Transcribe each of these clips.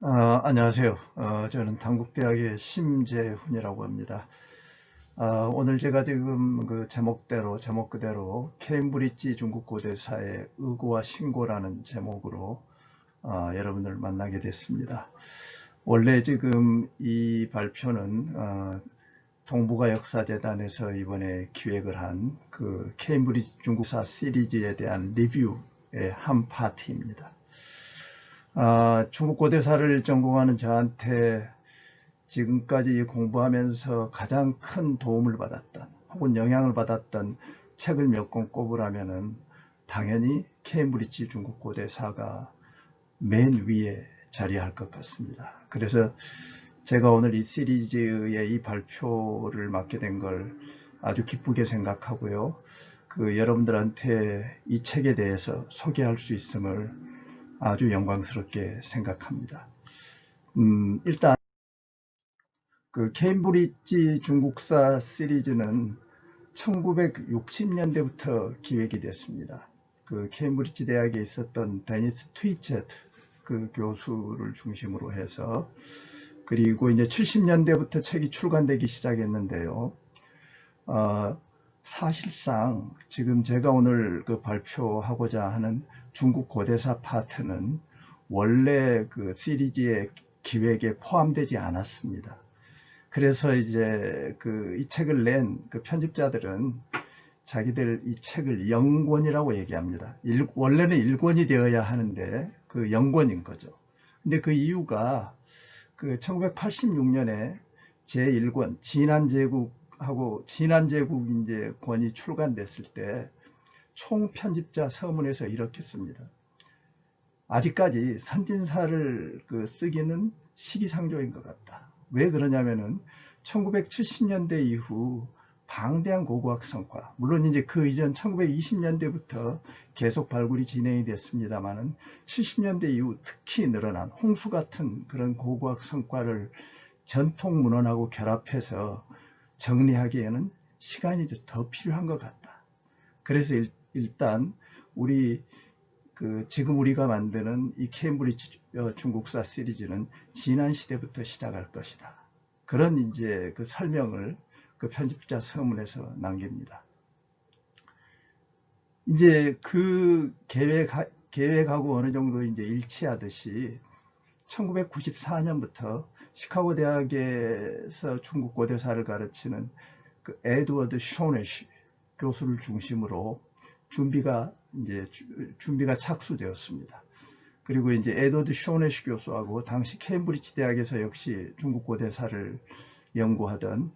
안녕하세요. 저는 단국대학의 심재훈이라고 합니다. 오늘 제가 지금 그 제목 그대로 케임브리지 중국고대사의 의고와 신고라는 제목으로 여러분을 만나게 됐습니다. 원래 지금 이 발표는 동북아 역사재단에서 이번에 기획을 한 그 케임브리지 중국사 시리즈에 대한 리뷰의 한 파트입니다. 중국 고대사를 전공하는 저한테 지금까지 공부하면서 가장 큰 도움을 받았던 혹은 영향을 받았던 책을 몇 권 꼽으라면은 당연히 케임브리지 중국 고대사가 맨 위에 자리할 것 같습니다. 그래서 제가 오늘 이 시리즈의 이 발표를 맡게 된 걸 아주 기쁘게 생각하고요. 여러분들한테 이 책에 대해서 소개할 수 있음을 아주 영광스럽게 생각합니다. 일단 그 케임브리지 중국사 시리즈는 1960년대부터 기획이 됐습니다. 그 케임브리지 대학에 있었던 데니스 트위쳇 그 교수를 중심으로 해서 그리고 이제 70년대부터 책이 출간되기 시작했는데요. 사실상 지금 제가 오늘 그 발표하고자 하는 중국 고대사 파트는 원래 그 시리즈의 기획에 포함되지 않았습니다. 그래서 이제 이 책을 낸 그 편집자들은 자기들 이 책을 영권이라고 얘기합니다. 원래는 1권이 되어야 하는데 그 영권인 거죠. 근데 그 이유가 그 1986년에 제1권 진안제국하고 진안제국 이제 권이 출간됐을 때 총편집자 서문에서 이렇게 씁니다. 아직까지 선진사를 쓰기는 시기상조인 것 같다. 왜 그러냐면은 1970년대 이후 방대한 고고학 성과, 물론 이제 그 이전 1920년대부터 계속 발굴이 진행이 됐습니다만은 70년대 이후 특히 늘어난 홍수 같은 그런 고고학 성과를 전통 문헌하고 결합해서 정리하기에는 시간이 더 필요한 것 같다. 그래서 일단 우리 지금 우리가 만드는 이 케임브리지 중국사 시리즈는 지난 시대부터 시작할 것이다. 그런 이제 그 설명을 그 편집자 서문에서 남깁니다. 이제 그 계획하고 어느 정도 이제 일치하듯이 1994년부터 시카고 대학에서 중국 고대사를 가르치는 그 에드워드 쇼네시 교수를 중심으로 준비가 착수되었습니다. 그리고 이제 에드워드 쇼네시 교수하고 당시 케임브리지 대학에서 역시 중국 고대사를 연구하던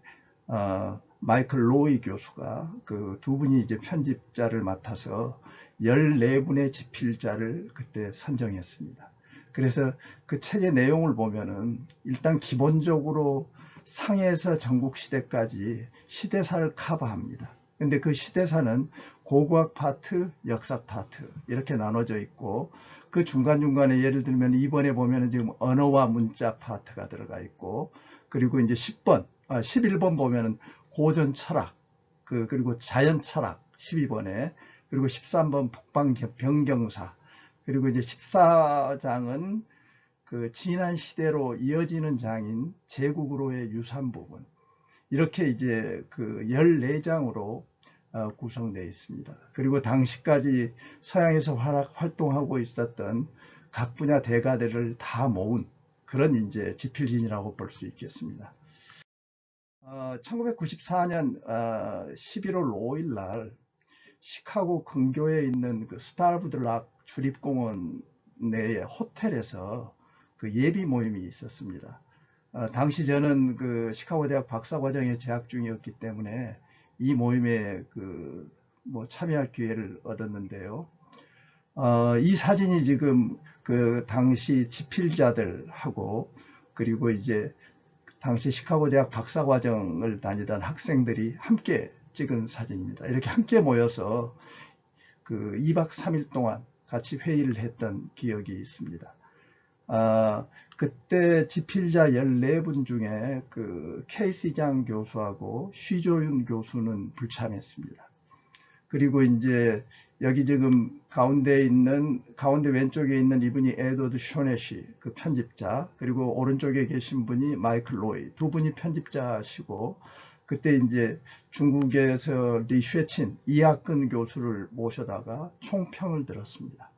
마이클 로이 교수가 그 두 분이 이제 편집자를 맡아서 14분의 집필자를 그때 선정했습니다. 그래서 그 책의 내용을 보면은 일단 기본적으로 상에서 전국시대까지 시대사를 커버합니다. 근데 그 시대사는 고고학 파트, 역사 파트 이렇게 나눠져 있고 그 중간중간에 예를 들면 이번에 보면은 지금 언어와 문자 파트가 들어가 있고 그리고 이제 11번 보면은 고전 철학, 그리고 자연 철학 12번에 그리고 13번 북방 변경사 그리고 이제 14장은 그 지난 시대로 이어지는 장인 제국으로의 유산 부분 이렇게 이제 그 14장으로 구성되어 있습니다. 그리고 당시까지 서양에서 활동하고 있었던 각 분야 대가들을 다 모은 그런 이제 지필진이라고 볼 수 있겠습니다. 1994년 11월 5일 날 시카고 근교에 있는 그 스타브드 락 주립공원 내의 호텔에서 그 예비 모임이 있었습니다. 당시 저는 그 시카고 대학 박사과정에 재학 중이었기 때문에 이 모임에 참여할 기회를 얻었는데요. 이 사진이 지금 그 당시 지필자들하고 그리고 이제 당시 시카고 대학 박사과정을 다니던 학생들이 함께 찍은 사진입니다. 이렇게 함께 모여서 그 2박 3일 동안 같이 회의를 했던 기억이 있습니다. 그때 지필자 14분 중에 그 케이시장 교수하고 쉬조윤 교수는 불참했습니다. 그리고 이제 여기 지금 가운데 왼쪽에 있는 이분이 에드워드 쇼넷이 그 편집자, 그리고 오른쪽에 계신 분이 마이클 로이, 두 분이 편집자시고, 그때 이제 중국에서 리 쉐친 이학근 교수를 모셔다가 총평을 들었습니다.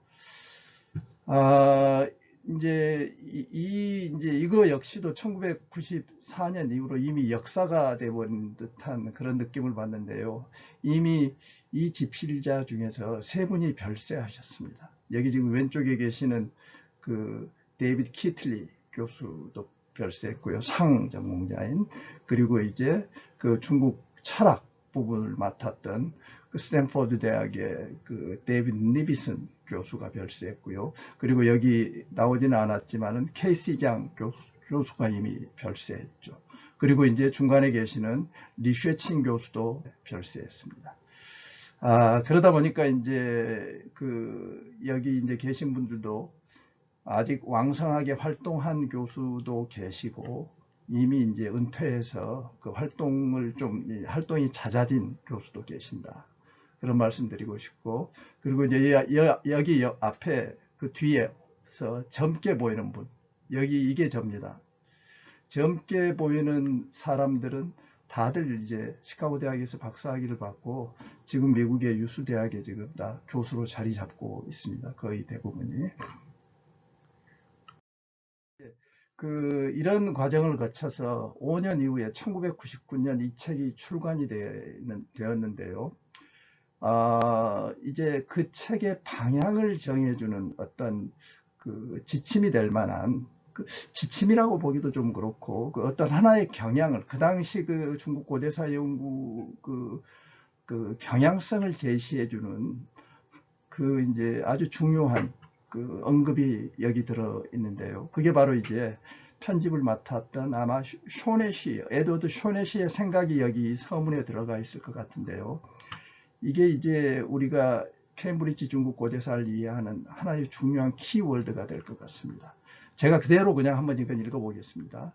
이제 이거 역시도 1994년 이후로 이미 역사가 되어버린 듯한 그런 느낌을 받는데요. 이미 이 집필자 중에서 세 분이 별세하셨습니다. 여기 지금 왼쪽에 계시는 그 데이비드 키틀리 교수도 별세했고요. 상 전공자인. 그리고 이제 그 중국 철학 부분을 맡았던 그 스탠퍼드 대학의 그 데이비드 니비슨 교수가 별세했고요. 그리고 여기 나오지는 않았지만은 케이시장 교수가 이미 별세했죠. 그리고 이제 중간에 계시는 리쉐칭 교수도 별세했습니다. 그러다 보니까 이제 여기 이제 계신 분들도 아직 왕성하게 활동한 교수도 계시고, 이미 이제 은퇴해서 그 활동이 잦아진 교수도 계신다. 그런 말씀드리고 싶고, 그리고 이제 여기 앞에 그 뒤에서 젊게 보이는 분, 이게 접니다. 젊게 보이는 사람들은 다들 이제 시카고 대학에서 박사학위를 받고 지금 미국의 유수 대학에 지금 다 교수로 자리 잡고 있습니다. 거의 대부분이. 이런 과정을 거쳐서 5년 이후에 1999년 이 책이 출간이 되었는데요. 이제 그 책의 방향을 정해주는 어떤 그 지침이 될 만한, 지침이라고 보기도 좀 그렇고, 어떤 하나의 경향을, 그 당시 그 중국 고대사 연구 그 경향성을 제시해주는 이제 아주 중요한 그 언급이 여기 들어 있는데요. 그게 바로 이제 편집을 맡았던 아마 에드워드 쇼넷의 생각이 여기 서문에 들어가 있을 것 같은데요. 이게 이제 우리가 케임브리지 중국 고대사를 이해하는 하나의 중요한 키워드가 될 것 같습니다. 제가 그대로 그냥 한번 이건 읽어보겠습니다.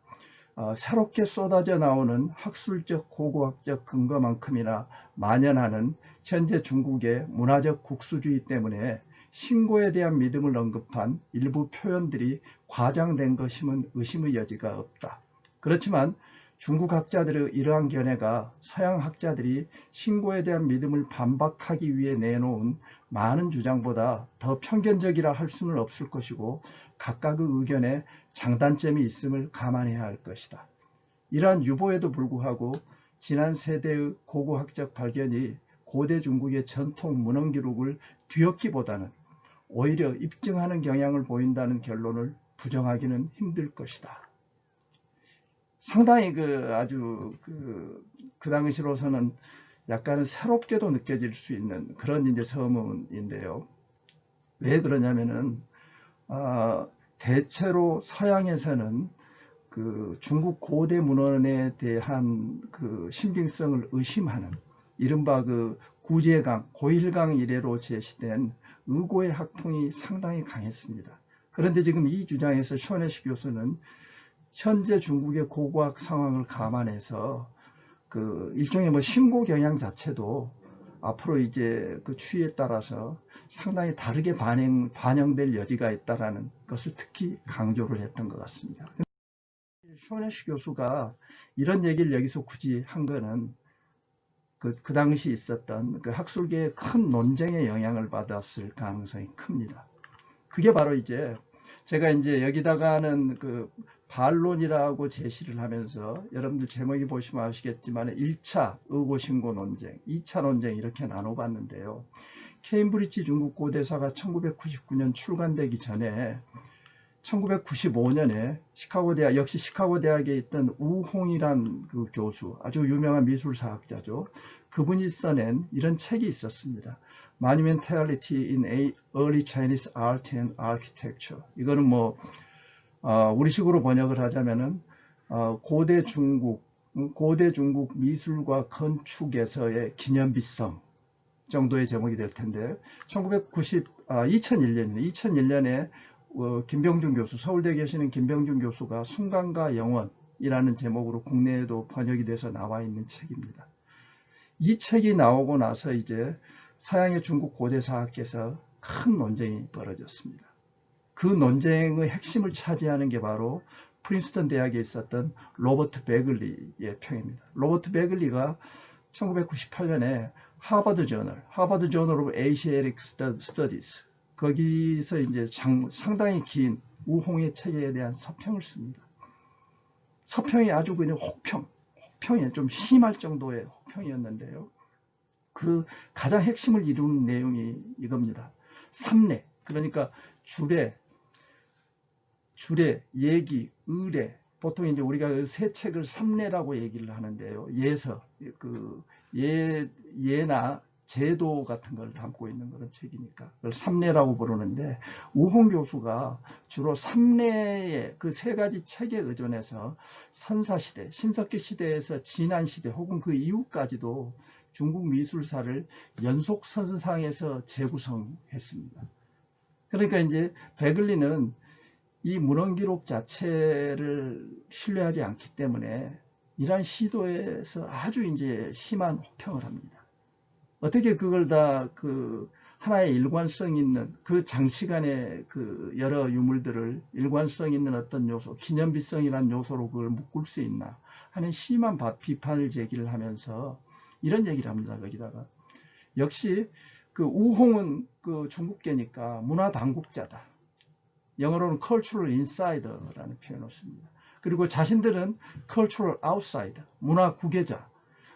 새롭게 쏟아져 나오는 학술적 고고학적 근거만큼이나 만연하는 현재 중국의 문화적 국수주의 때문에 신고에 대한 믿음을 언급한 일부 표현들이 과장된 것임은 의심의 여지가 없다. 그렇지만 중국 학자들의 이러한 견해가 서양 학자들이 신고에 대한 믿음을 반박하기 위해 내놓은 많은 주장보다 더 편견적이라 할 수는 없을 것이고, 각각의 의견에 장단점이 있음을 감안해야 할 것이다. 이러한 유보에도 불구하고 지난 세대의 고고학적 발견이 고대 중국의 전통 문헌 기록을 뒤엎기보다는 오히려 입증하는 경향을 보인다는 결론을 부정하기는 힘들 것이다. 상당히 아주 그 당시로서는 약간은 새롭게도 느껴질 수 있는 그런 이제 서문인데요. 왜 그러냐면은 대체로 서양에서는 그 중국 고대 문헌에 대한 그 신빙성을 의심하는 이른바 그 구제강, 고일강 이래로 제시된 의고의 학풍이 상당히 강했습니다. 그런데 지금 이 주장에서 쇼네시 교수는 현재 중국의 고고학 상황을 감안해서 그 일종의 신고 경향 자체도 앞으로 이제 그 추이에 따라서 상당히 다르게 반영될 여지가 있다라는 것을 특히 강조를 했던 것 같습니다. 쇼네시 교수가 이런 얘기를 여기서 굳이 한 거는 그 당시 있었던 그 학술계의 큰 논쟁의 영향을 받았을 가능성이 큽니다. 그게 바로 이제 제가 이제 여기다가는 그 반론이라고 제시를 하면서 여러분들 제목이 보시면 아시겠지만 1차 의고신고 논쟁, 2차 논쟁 이렇게 나눠봤는데요. 케임브리지 중국 고대사가 1999년 출간되기 전에 1995년에 역시 시카고 대학에 있던 우홍이란 그 교수, 아주 유명한 미술사학자죠. 그분이 써낸 이런 책이 있었습니다. Monumentality in Early Chinese Art and Architecture. 이거는 우리식으로 번역을 하자면은 고대 중국 미술과 건축에서의 기념비성 정도의 제목이 될 텐데, 2001년에 김병준 교수, 서울대에 계시는 김병준 교수가 순간과 영원이라는 제목으로 국내에도 번역이 돼서 나와 있는 책입니다. 이 책이 나오고 나서 이제 서양의 중국 고대사학계에서 큰 논쟁이 벌어졌습니다. 그 논쟁의 핵심을 차지하는 게 바로 프린스턴 대학에 있었던 로버트 베글리의 평입니다. 로버트 베글리가 1998년에 하버드 저널 오브 에이시아틱 스터디스 거기서 이제 상당히 긴 우홍의 책에 대한 서평을 씁니다. 서평이 아주 그냥 혹평이 좀 심할 정도의 혹평이었는데요. 그 가장 핵심을 이루는 내용이 이겁니다. 삼례, 그러니까 주례, 얘기, 의례, 보통 이제 우리가 세 책을 삼례라고 얘기를 하는데요. 예서, 예나 제도 같은 걸 담고 있는 그런 책이니까 그걸 삼례라고 부르는데, 우홍 교수가 주로 삼례의 그 세 가지 책에 의존해서 선사시대, 신석기 시대에서 진안시대 혹은 그 이후까지도 중국 미술사를 연속선상에서 재구성했습니다. 그러니까 이제 베글리는 이 문헌기록 자체를 신뢰하지 않기 때문에 이러한 시도에서 아주 이제 심한 혹평을 합니다. 어떻게 그걸 다 그 하나의 일관성 있는 그 장시간의 그 여러 유물들을 일관성 있는 어떤 요소, 기념비성이라는 요소로 그걸 묶을 수 있나 하는 심한 비판을 제기를 하면서 이런 얘기를 합니다. 거기다가 역시 그 우홍은 그 중국계니까 문화 당국자다. 영어로는 cultural insider라는 표현을 씁니다. 그리고 자신들은 cultural outsider, 문화 구계자.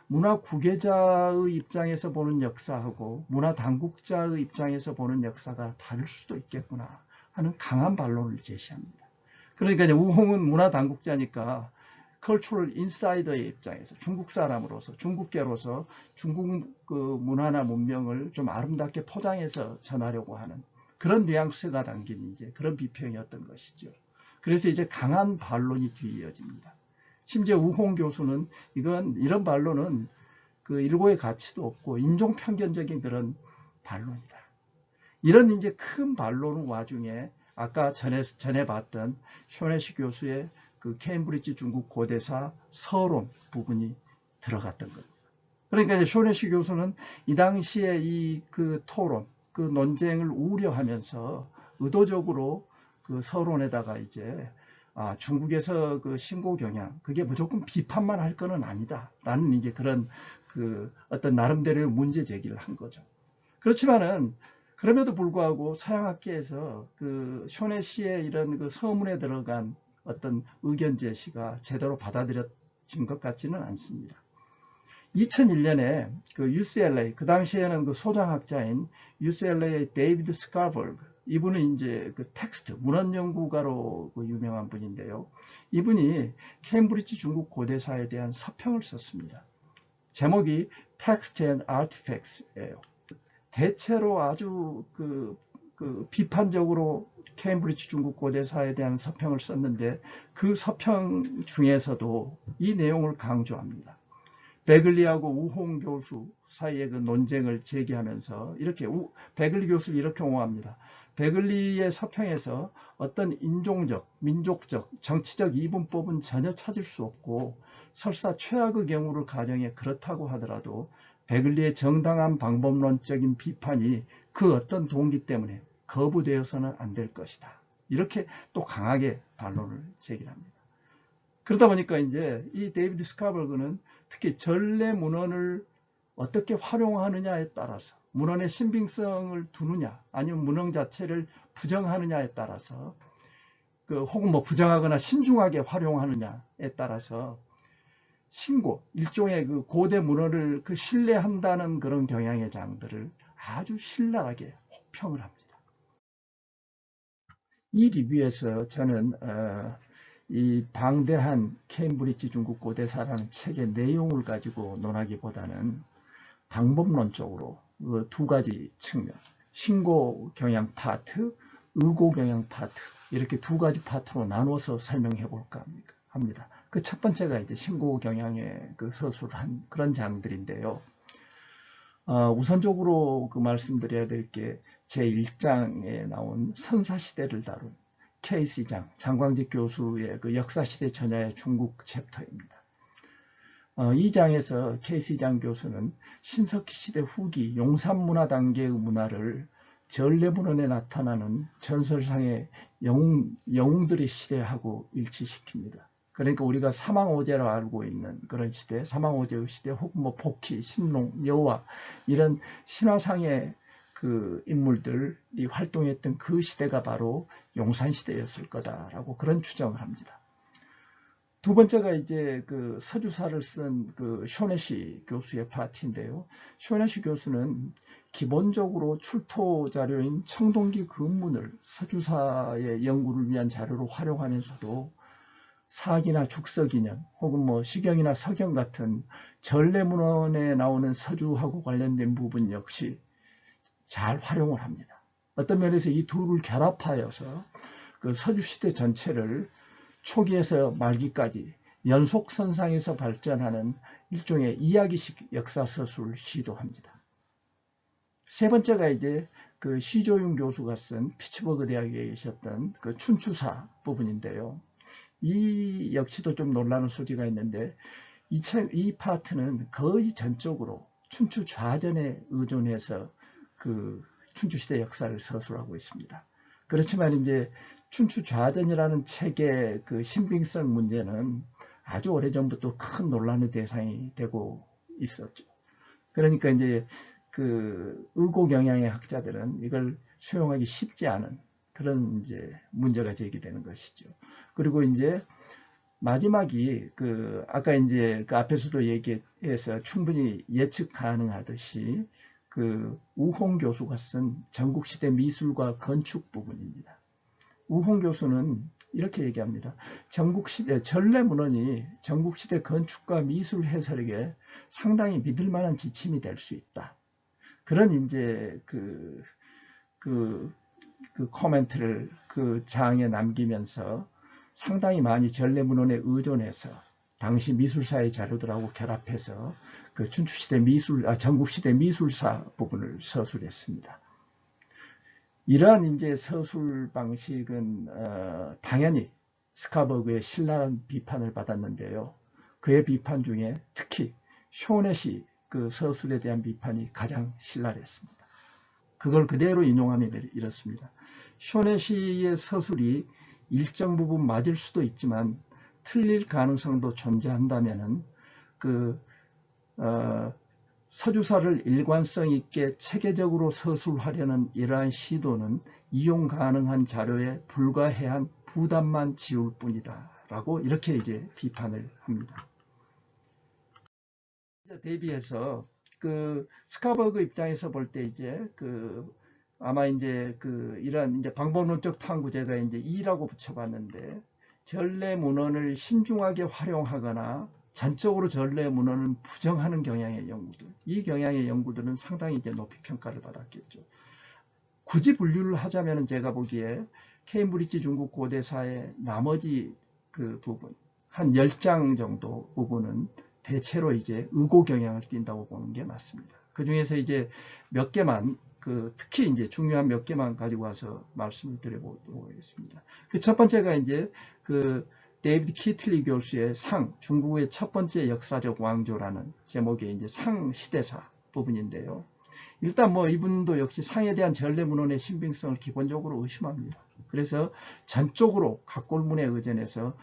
문화 구계자의 입장에서 보는 역사하고 문화 당국자의 입장에서 보는 역사가 다를 수도 있겠구나 하는 강한 반론을 제시합니다. 그러니까 이제 우홍은 문화 당국자니까 cultural insider의 입장에서 중국 사람으로서 중국계로서 중국 그 문화나 문명을 좀 아름답게 포장해서 전하려고 하는 그런 뉘앙스가 담긴 이제 그런 비평이었던 것이죠. 그래서 이제 강한 반론이 뒤이어집니다. 심지어 우홍 교수는 이런 반론은 그 일고의 가치도 없고 인종 편견적인 그런 반론이다. 이런 이제 큰 반론 와중에 아까 전에 봤던 쇼네시 교수의 그 케임브리지 중국 고대사 서론 부분이 들어갔던 겁니다. 그러니까 이제 쇼네시 교수는 이 당시에 이 그 토론, 그 논쟁을 우려하면서 의도적으로 그 서론에다가 이제 중국에서 그 신고 경향, 그게 무조건 비판만 할 거는 아니다라는 이제 그런 그 어떤 나름대로의 문제 제기를 한 거죠. 그렇지만은 그럼에도 불구하고 서양학계에서 그 쇼네시의 이런 그 서문에 들어간 어떤 의견 제시가 제대로 받아들여진 것 같지는 않습니다. 2001년에 그 UCLA, 그 당시에는 그 소장학자인 UCLA의 데이비드 스카버그, 이분은 이제 그 텍스트, 문헌 연구가로 그 유명한 분인데요. 이분이 케임브리지 중국 고대사에 대한 서평을 썼습니다. 제목이 Text and Artifacts예요. 대체로 아주 그 비판적으로 케임브리지 중국 고대사에 대한 서평을 썼는데 그 서평 중에서도 이 내용을 강조합니다. 베글리하고 우홍 교수 사이의 그 논쟁을 제기하면서 이렇게 베글리 교수를 이렇게 옹호합니다. 베글리의 서평에서 어떤 인종적, 민족적, 정치적 이분법은 전혀 찾을 수 없고 설사 최악의 경우를 가정해 그렇다고 하더라도 베글리의 정당한 방법론적인 비판이 그 어떤 동기 때문에 거부되어서는 안 될 것이다. 이렇게 또 강하게 반론을 제기합니다. 그러다 보니까 이제 이 데이비드 스카버그는 특히 전래 문헌을 어떻게 활용하느냐에 따라서 문헌의 신빙성을 두느냐 아니면 문헌 자체를 부정하느냐에 따라서 혹은 뭐 부정하거나 신중하게 활용하느냐에 따라서 신고, 일종의 그 고대 문헌을 그 신뢰한다는 그런 경향의 장들을 아주 신랄하게 혹평을 합니다. 이 리뷰에서 저는 이 방대한 케임브리지 중국 고대사라는 책의 내용을 가지고 논하기보다는 방법론적으로 그 두 가지 측면, 신고 경향 파트, 의고 경향 파트, 이렇게 두 가지 파트로 나눠서 설명해 볼까 합니다. 그 첫 번째가 이제 신고 경향의 그 서술을 한 그런 장들인데요. 우선적으로 그 말씀드려야 될 게 제1장에 나온 선사시대를 다룬 K.C.장, 장광직 교수의 그 역사시대 전야의 중국 챕터입니다. 이 장에서 케이시장 교수는 신석기 시대 후기 용산 문화 단계의 문화를 전래문헌에 나타나는 전설상의 영웅들의 시대하고 일치시킵니다. 그러니까 우리가 사망오제로 알고 있는 그런 시대, 사망오제의 시대, 혹은 뭐 복희, 신롱, 여호와 이런 신화상의 그 인물들이 활동했던 그 시대가 바로 용산시대였을 거다라고 그런 추정을 합니다. 두 번째가 이제 그 서주사를 쓴 그 쇼네시 교수의 파트인데요. 쇼네시 교수는 기본적으로 출토 자료인 청동기 근문을 서주사의 연구를 위한 자료로 활용하면서도 사기나 죽서기년 혹은 뭐 시경이나 서경 같은 전래문헌에 나오는 서주하고 관련된 부분 역시 잘 활용을 합니다. 어떤 면에서 이 둘을 결합하여서 그 서주시대 전체를 초기에서 말기까지 연속선상에서 발전하는 일종의 이야기식 역사서술을 시도합니다. 세 번째가 이제 그 시조윤 교수가 쓴 피츠버그 대학에 계셨던 그 춘추사 부분인데요. 이 역시도 좀 놀라는 소지가 있는데 이 파트는 거의 전적으로 춘추 좌전에 의존해서 그 춘추시대 역사를 서술하고 있습니다. 그렇지만 이제 춘추 좌전이라는 책의 그 신빙성 문제는 아주 오래전부터 큰 논란의 대상이 되고 있었죠. 그러니까 이제 그 의고 경향의 학자들은 이걸 수용하기 쉽지 않은 그런 이제 문제가 제기되는 것이죠. 그리고 이제 마지막이 그 아까 이제 그 앞에서도 얘기해서 충분히 예측 가능하듯이 그 우홍 교수가 쓴 전국시대 미술과 건축 부분입니다. 우홍 교수는 이렇게 얘기합니다. 전국시대 전래문헌이 전국시대 건축과 미술 해설에게 상당히 믿을 만한 지침이 될 수 있다. 그런 이제 그 코멘트를 그 장에 남기면서 상당히 많이 전래문헌에 의존해서 당시 미술사의 자료들하고 결합해서 그 춘추시대 전국시대 미술사 부분을 서술했습니다. 이러한 이제 서술 방식은 당연히 스카버그의 신랄한 비판을 받았는데요. 그의 비판 중에 특히 쇼넷이 그 서술에 대한 비판이 가장 신랄했습니다. 그걸 그대로 인용하면 이렇습니다. 쇼넷의 서술이 일정 부분 맞을 수도 있지만 틀릴 가능성도 존재한다면은 서주사를 일관성 있게 체계적으로 서술하려는 이러한 시도는 이용 가능한 자료에 불과해한 부담만 지울 뿐이다 라고 이렇게 이제 비판을 합니다. 대비해서 그 스카버그 입장에서 볼 때 이제 아마 이제 이런 이제 방법론적 탐구제가 이제 2라고 붙여봤는데 전래문헌을 신중하게 활용하거나 전적으로 전래문헌을 부정하는 경향의 연구들, 이 경향의 연구들은 상당히 이제 높이 평가를 받았겠죠. 굳이 분류를 하자면 제가 보기에 케임브리지 중국 고대사의 나머지 그 부분 한 10장 정도 부분은 대체로 이제 의고 경향을 띈다고 보는 게 맞습니다. 그 중에서 이제 몇 개만 특히 이제 중요한 몇 개만 가지고 와서 말씀을 드려보도록 하겠습니다. 그 첫 번째가 이제 데이비드 키틀리 교수의 중국의 첫 번째 역사적 왕조라는 제목의 이제 상 시대사 부분인데요. 일단 뭐 이분도 역시 상에 대한 전래문헌의 신빙성을 기본적으로 의심합니다. 그래서 전적으로 각골문에 의존해서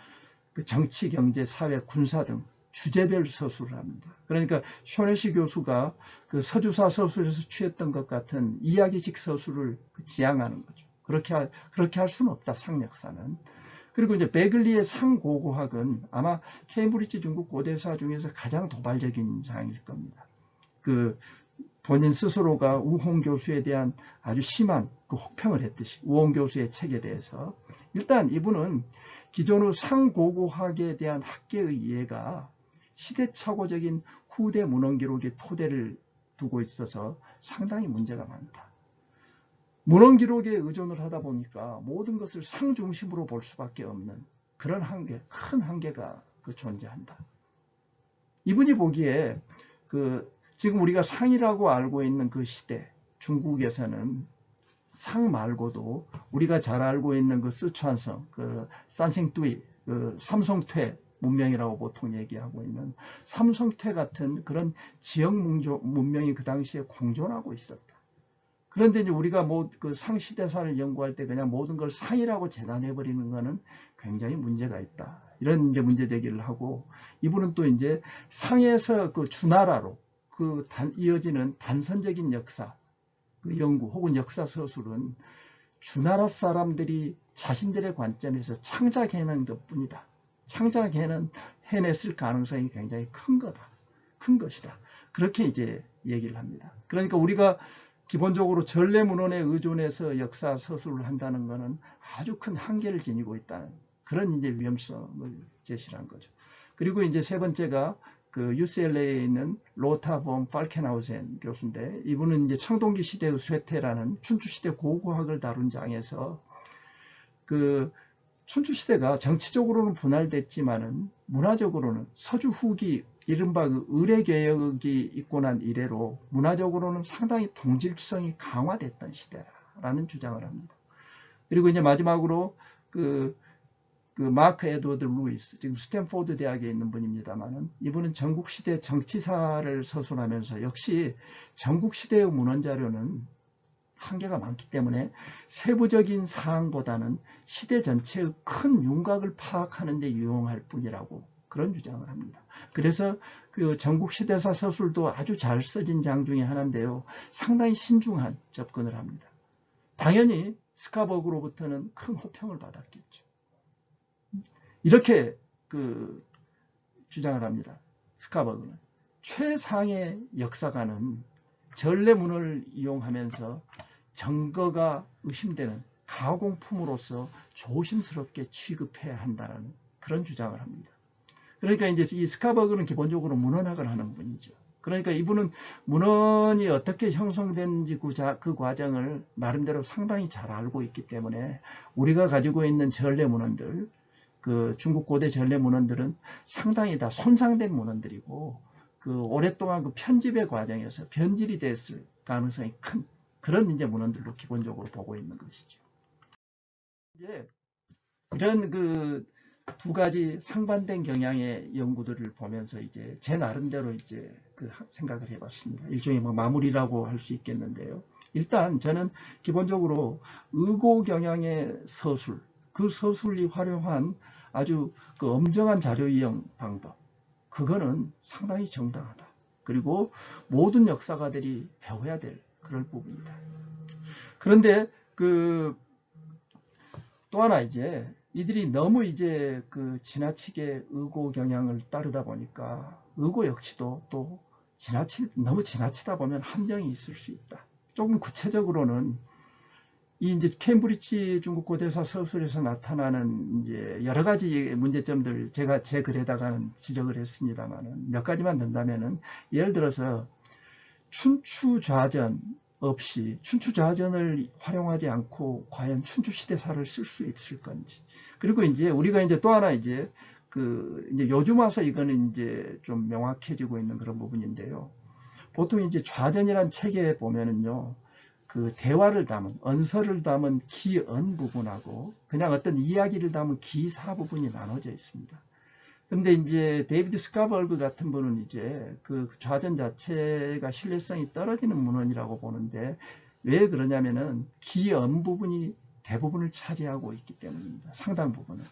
그 정치, 경제, 사회, 군사 등 주제별 서술을 합니다. 그러니까 쇼네시 교수가 그 서주사 서술에서 취했던 것 같은 이야기식 서술을 지향하는 거죠. 그렇게 할 수는 없다, 상역사는. 그리고 이제 베글리의 상고고학은 아마 케임브리지 중국 고대사 중에서 가장 도발적인 장일 겁니다. 본인 스스로가 우홍 교수에 대한 아주 심한 혹평을 했듯이 우홍 교수의 책에 대해서 일단 이분은 기존의 상고고학에 대한 학계의 이해가 시대착오적인 후대 문헌 기록의 토대를 두고 있어서 상당히 문제가 많다. 문헌 기록에 의존을 하다 보니까 모든 것을 상 중심으로 볼 수밖에 없는 그런 큰 한계가 존재한다. 이분이 보기에 지금 우리가 상이라고 알고 있는 그 시대 중국에서는 상 말고도 우리가 잘 알고 있는 스촨성, 산싱뚜이, 삼성퇴 문명이라고 보통 얘기하고 있는 삼성태 같은 그런 지역 문명이 그 당시에 공존하고 있었다. 그런데 이제 우리가 뭐 그 상시대사를 연구할 때 그냥 모든 걸 상이라고 재단해버리는 거는 굉장히 문제가 있다. 이런 이제 문제 제기를 하고, 이분은 또 이제 상에서 그 주나라로 그 이어지는 단선적인 역사, 그 연구 혹은 역사 서술은 주나라 사람들이 자신들의 관점에서 창작해낸 것뿐이다. 창작해냈을 가능성이 굉장히 큰 거다. 큰 것이다. 그렇게 이제 얘기를 합니다. 그러니까 우리가 기본적으로 전래문헌에 의존해서 역사 서술을 한다는 것은 아주 큰 한계를 지니고 있다는 그런 이제 위험성을 제시를 한 거죠. 그리고 이제 세 번째가 그 UCLA에 있는 로타 본 팔켄하우젠 교수인데, 이분은 이제 청동기 시대의 쇠퇴라는 춘추시대 고고학을 다룬 장에서 그 춘추시대가 정치적으로는 분할됐지만은 문화적으로는 서주 후기 이른바 그 의례개혁이 있고 난 이래로 문화적으로는 상당히 동질성이 강화됐던 시대라는 주장을 합니다. 그리고 이제 마지막으로 그 마크 에드워드 루이스, 지금 스탠포드 대학에 있는 분입니다만은, 이분은 전국시대 정치사를 서술하면서 역시 전국시대의 문헌자료는 한계가 많기 때문에 세부적인 사항보다는 시대 전체의 큰 윤곽을 파악하는 데 유용할 뿐이라고 그런 주장을 합니다. 그래서 그 전국시대사 서술도 아주 잘 써진 장 중에 하나인데요. 상당히 신중한 접근을 합니다. 당연히 스카버그로부터는 큰 호평을 받았겠죠. 이렇게 그 주장을 합니다. 스카버그는 최상의 역사가는 전래문을 이용하면서 증거가 의심되는 가공품으로서 조심스럽게 취급해야 한다는 그런 주장을 합니다. 그러니까 이제 이 스카버그는 기본적으로 문헌학을 하는 분이죠. 그러니까 이분은 문헌이 어떻게 형성되는지 그 과정을 나름대로 상당히 잘 알고 있기 때문에 우리가 가지고 있는 전래문헌들, 그 중국 고대 전래문헌들은 상당히 다 손상된 문헌들이고, 그 오랫동안 그 편집의 과정에서 변질이 됐을 가능성이 큰 그런 이제 문헌들로 기본적으로 보고 있는 것이죠. 이제 이런 그 두 가지 상반된 경향의 연구들을 보면서 이제 제 나름대로 이제 그 생각을 해봤습니다. 일종의 뭐 마무리라고 할 수 있겠는데요. 일단 저는 기본적으로 의고 경향의 서술, 그 서술이 활용한 아주 그 엄정한 자료 이용 방법, 그거는 상당히 정당하다. 그리고 모든 역사가들이 배워야 될 그럴 부분이다. 그런데 그 또 하나 이제 이들이 너무 이제 그 지나치게 의고 경향을 따르다 보니까 의고 역시도 또 너무 지나치다 보면 함정이 있을 수 있다. 조금 구체적으로는 이 이제 케임브리지 중국 고대사 서술에서 나타나는 이제 여러 가지 문제점들 제가 제 글에다가는 지적을 했습니다만은 몇 가지만 든다면은, 예를 들어서 춘추좌전 없이 춘추좌전을 활용하지 않고 과연 춘추시대사를 쓸 수 있을 건지, 그리고 이제 우리가 이제 또 하나 이제 이제 요즘 와서 이거는 이제 좀 명확해지고 있는 그런 부분인데요. 보통 이제 좌전이란 책에 보면은요, 그 대화를 담은 언서를 담은 기언 부분하고 그냥 어떤 이야기를 담은 기사 부분이 나눠져 있습니다. 근데 이제 데이비드 스카버그 같은 분은 이제 그 좌전 자체가 신뢰성이 떨어지는 문헌이라고 보는데, 왜 그러냐면은 기언 부분이 대부분을 차지하고 있기 때문입니다. 상당 부분은.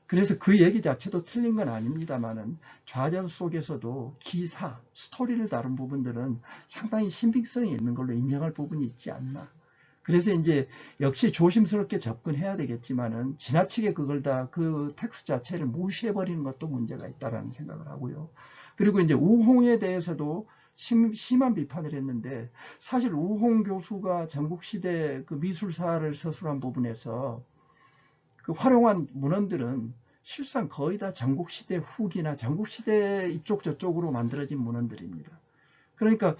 그래서 그 얘기 자체도 틀린 건 아닙니다만은 좌전 속에서도 기사, 스토리를 다룬 부분들은 상당히 신빙성이 있는 걸로 인정할 부분이 있지 않나. 그래서 이제 역시 조심스럽게 접근해야 되겠지만은 지나치게 그걸 다 그 텍스트 자체를 무시해버리는 것도 문제가 있다라는 생각을 하고요. 그리고 이제 우홍에 대해서도 심한 비판을 했는데, 사실 우홍 교수가 전국시대 그 미술사를 서술한 부분에서 그 활용한 문헌들은 실상 거의 다 전국시대 후기나 전국시대 이쪽 저쪽으로 만들어진 문헌들입니다. 그러니까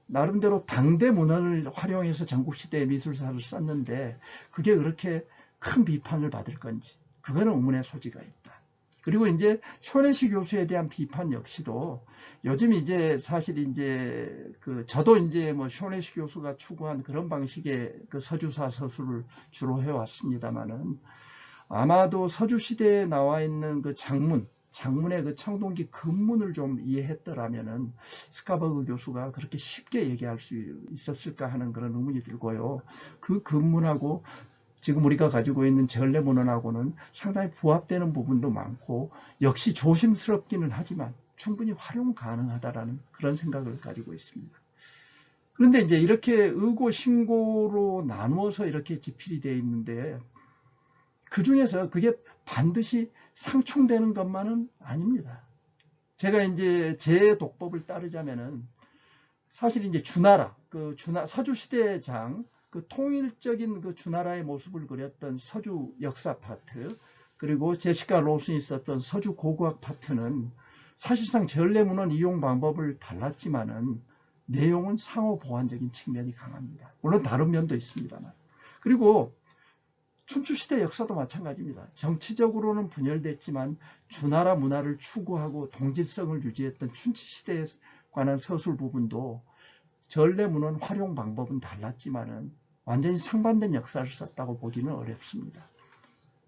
나름대로 당대 문헌을 활용해서 전국시대 미술사를 썼는데 그게 그렇게 큰 비판을 받을 건지, 그거는 의문의 소지가 있다. 그리고 이제 손혜시 교수에 대한 비판 역시도 요즘 이제 사실 이제 저도 이제 뭐 손혜시 교수가 추구한 그런 방식의 그 서주사 서술을 주로 해왔습니다만은, 아마도 서주시대에 나와 있는 그 장문, 장문의 그 청동기 근문을 좀 이해했더라면은 스카버그 교수가 그렇게 쉽게 얘기할 수 있었을까 하는 그런 의문이 들고요. 그 근문하고 지금 우리가 가지고 있는 전례문헌하고는 상당히 부합되는 부분도 많고 역시 조심스럽기는 하지만 충분히 활용 가능하다라는 그런 생각을 가지고 있습니다. 그런데 이제 이렇게 의고 신고로 나누어서 이렇게 집필이 되어 있는데 그 중에서 그게 반드시 상충되는 것만은 아닙니다. 제가 이제 제 독법을 따르자면은 사실 이제 주나라, 서주시대 장, 그 통일적인 그 주나라의 모습을 그렸던 서주 역사 파트, 그리고 제시카 로슨이 썼던 서주 고고학 파트는 사실상 전래문헌 이용 방법을 달랐지만은 내용은 상호 보완적인 측면이 강합니다. 물론 다른 면도 있습니다만. 그리고 춘추시대 역사도 마찬가지입니다. 정치적으로는 분열됐지만 주나라 문화를 추구하고 동질성을 유지했던 춘추시대에 관한 서술 부분도 전래문헌 활용 방법은 달랐지만은 완전히 상반된 역사를 썼다고 보기는 어렵습니다.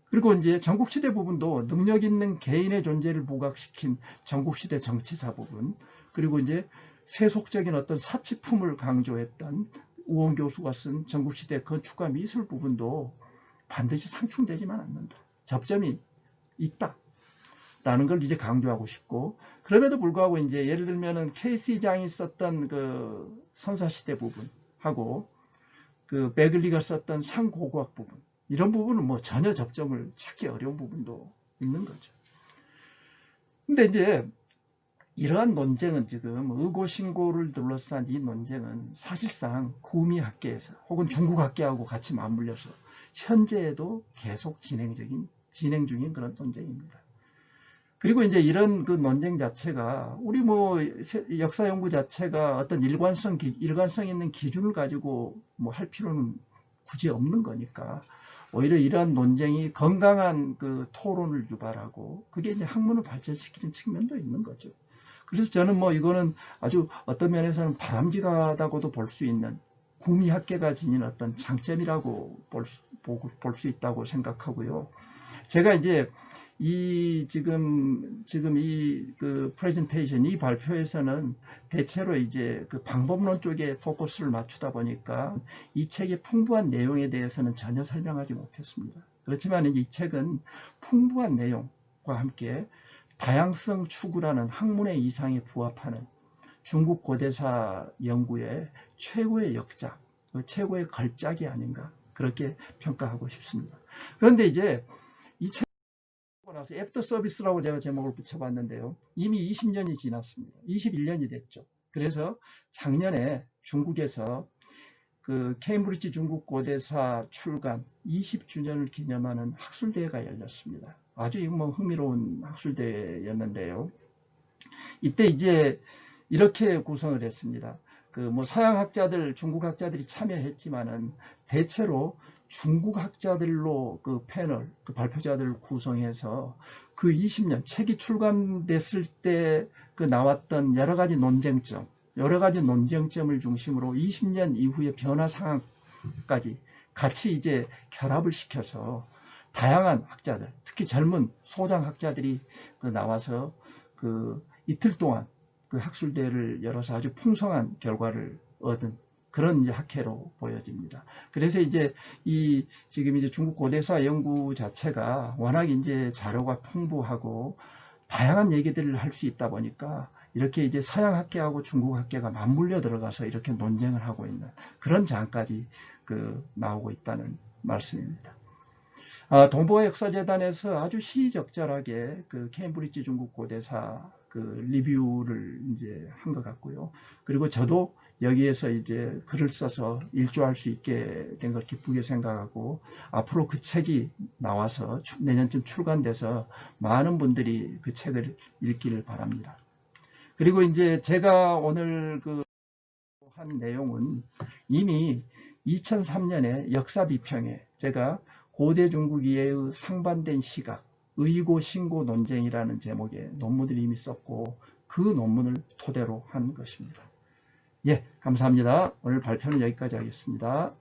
그리고 이제 전국시대 부분도 능력 있는 개인의 존재를 부각시킨 전국시대 정치사 부분, 그리고 이제 세속적인 어떤 사치품을 강조했던 우원 교수가 쓴 전국시대 건축과 미술 부분도 반드시 상충되지만 않는다. 접점이 있다. 라는 걸 이제 강조하고 싶고, 그럼에도 불구하고 이제 예를 들면은 KC 장이 썼던 그 선사시대 부분하고 그 베글리가 썼던 상고고학 부분, 이런 부분은 뭐 전혀 접점을 찾기 어려운 부분도 있는 거죠. 근데 이제 이러한 논쟁은 지금 의고신고를 둘러싼 이 논쟁은 사실상 구미학계에서 혹은 중국학계하고 같이 맞물려서 현재에도 계속 진행 중인 그런 논쟁입니다. 그리고 이제 이런 그 논쟁 자체가 우리 뭐 역사 연구 자체가 어떤 일관성 있는 기준을 가지고 뭐 할 필요는 굳이 없는 거니까 오히려 이러한 논쟁이 건강한 그 토론을 유발하고 그게 이제 학문을 발전시키는 측면도 있는 거죠. 그래서 저는 뭐 이거는 아주 어떤 면에서는 바람직하다고도 볼 수 있는 구미학계가 지닌 어떤 장점이라고 볼 수 있다고 생각하고요. 제가 이제 지금 이 그 프레젠테이션, 이 발표에서는 대체로 이제 그 방법론 쪽에 포커스를 맞추다 보니까 이 책의 풍부한 내용에 대해서는 전혀 설명하지 못했습니다. 그렇지만 이제 이 책은 풍부한 내용과 함께 다양성 추구라는 학문의 이상에 부합하는 중국 고대사 연구의 최고의 역작, 최고의 걸작이 아닌가 그렇게 평가하고 싶습니다. 그런데 이제 이 책 나서 애프터 서비스라고 제가 제목을 붙여봤는데요. 이미 20년이 지났습니다. 21년이 됐죠. 그래서 작년에 중국에서 그 케임브리지 중국 고대사 출간 20주년을 기념하는 학술대회가 열렸습니다. 아주 뭐 흥미로운 학술대회였는데요. 이때 이제 이렇게 구성을 했습니다. 그 뭐 서양 학자들, 중국 학자들이 참여했지만은 대체로 중국 학자들로 그 패널, 그 발표자들을 구성해서 그 20년 책이 출간됐을 때 그 나왔던 여러 가지 논쟁점을 중심으로 20년 이후의 변화 상황까지 같이 이제 결합을 시켜서 다양한 학자들, 특히 젊은 소장 학자들이 그 나와서 그 이틀 동안 그 학술대회를 열어서 아주 풍성한 결과를 얻은 그런 이제 학회로 보여집니다. 그래서 이제 지금 이제 중국 고대사 연구 자체가 워낙 이제 자료가 풍부하고 다양한 얘기들을 할 수 있다 보니까 이렇게 이제 서양 학계하고 중국 학계가 맞물려 들어가서 이렇게 논쟁을 하고 있는 그런 장까지 그 나오고 있다는 말씀입니다. 동북아 역사재단에서 아주 시의적절하게 그 케임브리지 중국 고대사 그 리뷰를 이제 한 것 같고요. 그리고 저도 여기에서 이제 글을 써서 일조할 수 있게 된 걸 기쁘게 생각하고 앞으로 그 책이 나와서 내년쯤 출간돼서 많은 분들이 그 책을 읽기를 바랍니다. 그리고 이제 제가 오늘 그 한 내용은 이미 2003년에 역사 비평에 제가 고대 중국 이해의 상반된 시각, 의고 신고 논쟁이라는 제목의 논문을 이미 썼고 그 논문을 토대로 한 것입니다. 예, 감사합니다. 오늘 발표는 여기까지 하겠습니다.